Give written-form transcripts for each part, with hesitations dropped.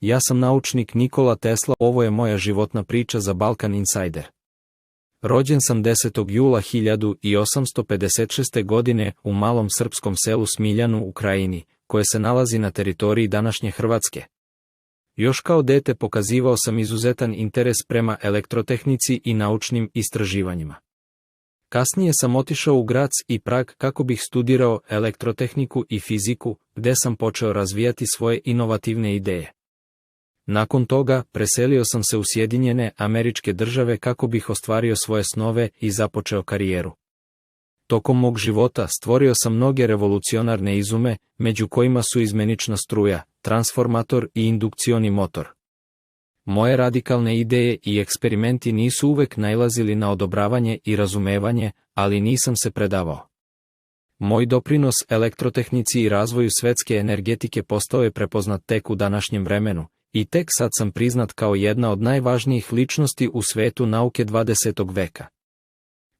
ja sam naučnik Nikola Tesla, ovo je moja životna priča za Balkan Insider. Rođen sam 10. jula 1856. godine u malom srpskom selu Smiljanu u Krajini, koje se nalazi na teritoriji današnje Hrvatske. Još kao dete pokazivao sam izuzetan interes prema elektrotehnici i naučnim istraživanjima. Kasnije sam otišao u Graz i Prag kako bih studirao elektrotehniku i fiziku, gde sam počeo razvijati svoje inovativne ideje. Nakon toga preselio sam se u Sjedinjene Američke Države kako bih ostvario svoje snove i započeo karijeru. Tokom mog života stvorio sam mnoge revolucionarne izume, među kojima su izmenična struja, transformator i indukcioni motor. Moje radikalne ideje i eksperimenti nisu uvek nailazili na odobravanje i razumevanje, ali nisam se predavao. Moj doprinos elektrotehnici i razvoju svetske energetike postao je prepoznat tek u današnjem vremenu, i tek sad sam priznat kao jedna od najvažnijih ličnosti u svetu nauke 20. veka.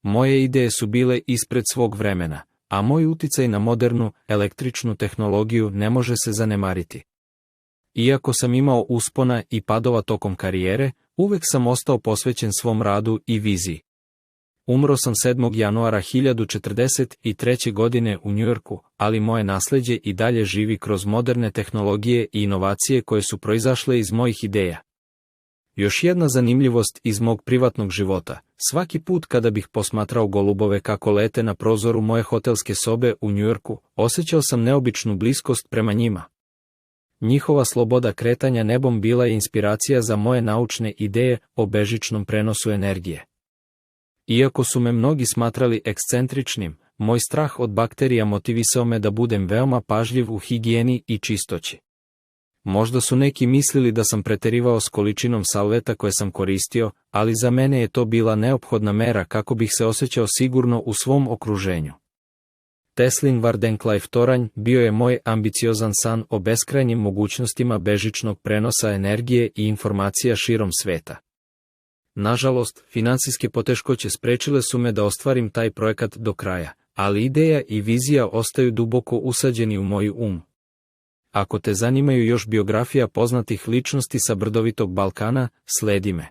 Moje ideje su bile ispred svog vremena, a moj uticaj na modernu, električnu tehnologiju ne može se zanemariti. Iako sam imao uspona i padova tokom karijere, uvek sam ostao posvećen svom radu i viziji. Umro sam 7. januara 1043. godine u Njujorku, ali moje nasleđe i dalje živi kroz moderne tehnologije i inovacije koje su proizašle iz mojih ideja. Još jedna zanimljivost iz mog privatnog života, svaki put kada bih posmatrao golubove kako lete na prozoru moje hotelske sobe u Njujorku, osjećao sam neobičnu bliskost prema njima. Njihova sloboda kretanja nebom bila je inspiracija za moje naučne ideje o bežičnom prenosu energije. Iako su me mnogi smatrali ekscentričnim, moj strah od bakterija motivisao me da budem veoma pažljiv u higijeni i čistoći. Možda su neki mislili da sam preterivao s količinom salveta koje sam koristio, ali za mene je to bila neophodna mera kako bih se osjećao sigurno u svom okruženju. Teslin Wardenclyffe toranj bio je moj ambiciozan san o beskrajnim mogućnostima bežičnog prenosa energije i informacija širom sveta. Nažalost, finansijske poteškoće sprečile su me da ostvarim taj projekat do kraja, ali ideja i vizija ostaju duboko usađeni u moj um. Ako te zanimaju još biografija poznatih ličnosti sa brdovitog Balkana, sledi me.